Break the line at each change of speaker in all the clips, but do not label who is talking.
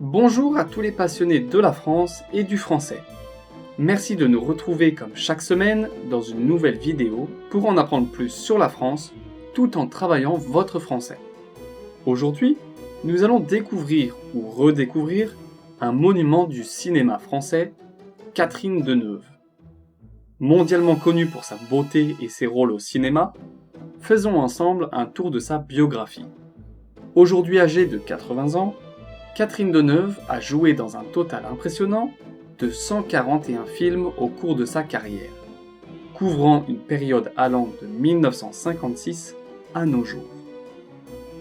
Bonjour à tous les passionnés de la France et du français. Merci de nous retrouver comme chaque semaine dans une nouvelle vidéo pour en apprendre plus sur la France tout en travaillant votre français. Aujourd'hui, nous allons découvrir ou redécouvrir un monument du cinéma français, Catherine Deneuve. Mondialement connue pour sa beauté et ses rôles au cinéma, faisons ensemble un tour de sa biographie. Aujourd'hui âgée de 80 ans, Catherine Deneuve a joué dans un total impressionnant de 141 films au cours de sa carrière, couvrant une période allant de 1956 à nos jours.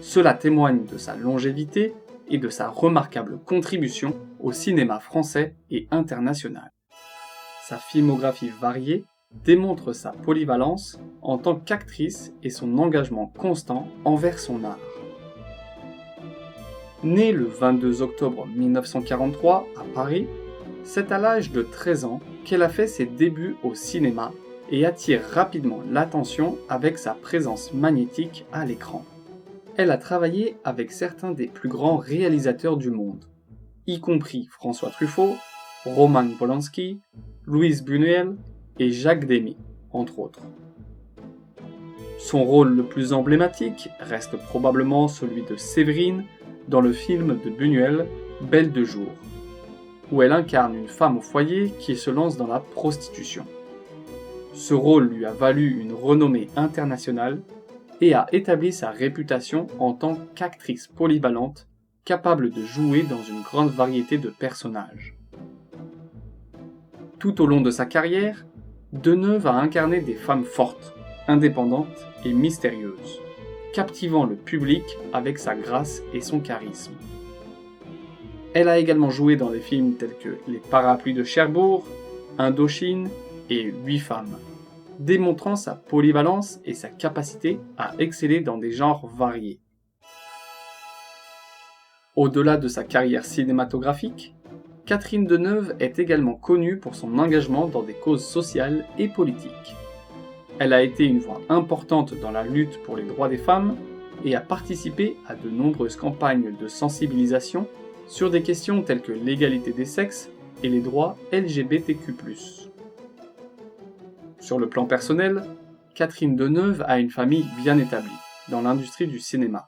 Cela témoigne de sa longévité et de sa remarquable contribution au cinéma français et international. Sa filmographie variée démontre sa polyvalence en tant qu'actrice et son engagement constant envers son art. Née le 22 octobre 1943 à Paris, c'est à l'âge de 13 ans qu'elle a fait ses débuts au cinéma et attire rapidement l'attention avec sa présence magnétique à l'écran. Elle a travaillé avec certains des plus grands réalisateurs du monde, y compris François Truffaut, Roman Polanski, Luis Buñuel et Jacques Demy, entre autres. Son rôle le plus emblématique reste probablement celui de Séverine dans le film de Buñuel, Belle de jour, où elle incarne une femme au foyer qui se lance dans la prostitution. Ce rôle lui a valu une renommée internationale et a établi sa réputation en tant qu'actrice polyvalente, capable de jouer dans une grande variété de personnages. Tout au long de sa carrière, Deneuve a incarné des femmes fortes, indépendantes et mystérieuses, captivant le public avec sa grâce et son charisme. Elle a également joué dans des films tels que Les Parapluies de Cherbourg, Indochine et 8 femmes, démontrant sa polyvalence et sa capacité à exceller dans des genres variés. Au-delà de sa carrière cinématographique, Catherine Deneuve est également connue pour son engagement dans des causes sociales et politiques. Elle a été une voix importante dans la lutte pour les droits des femmes et a participé à de nombreuses campagnes de sensibilisation sur des questions telles que l'égalité des sexes et les droits LGBTQ+. Sur le plan personnel, Catherine Deneuve a une famille bien établie dans l'industrie du cinéma.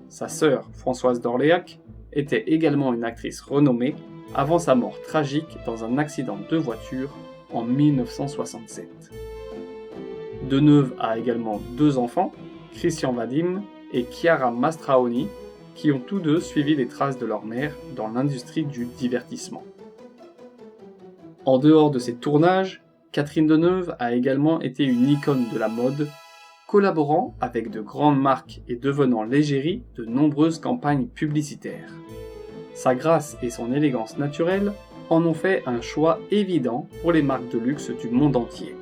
Sa sœur, Françoise d'Orléac, était également une actrice renommée avant sa mort tragique dans un accident de voiture en 1967. Deneuve a également 2 enfants, Christian Vadim et Chiara Mastroianni, qui ont tous deux suivi les traces de leur mère dans l'industrie du divertissement. En dehors de ses tournages, Catherine Deneuve a également été une icône de la mode, collaborant avec de grandes marques et devenant l'égérie de nombreuses campagnes publicitaires. Sa grâce et son élégance naturelle en ont fait un choix évident pour les marques de luxe du monde entier.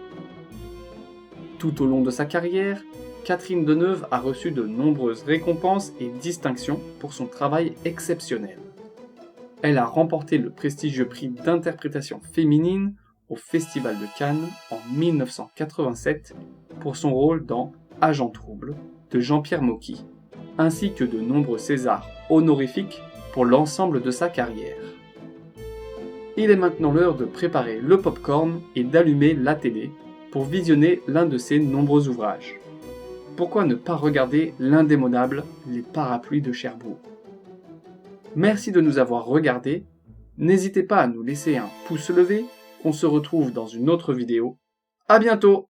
Tout au long de sa carrière, Catherine Deneuve a reçu de nombreuses récompenses et distinctions pour son travail exceptionnel. Elle a remporté le prestigieux prix d'interprétation féminine au Festival de Cannes en 1987 pour son rôle dans Agent Trouble de Jean-Pierre Mocky, ainsi que de nombreux Césars honorifiques pour l'ensemble de sa carrière. Il est maintenant l'heure de préparer le popcorn et d'allumer la télé pour visionner l'un de ses nombreux ouvrages. Pourquoi ne pas regarder l'indémodable Les Parapluies de Cherbourg? Merci de nous avoir regardés. N'hésitez pas à nous laisser un pouce levé. On se retrouve dans une autre vidéo. À bientôt!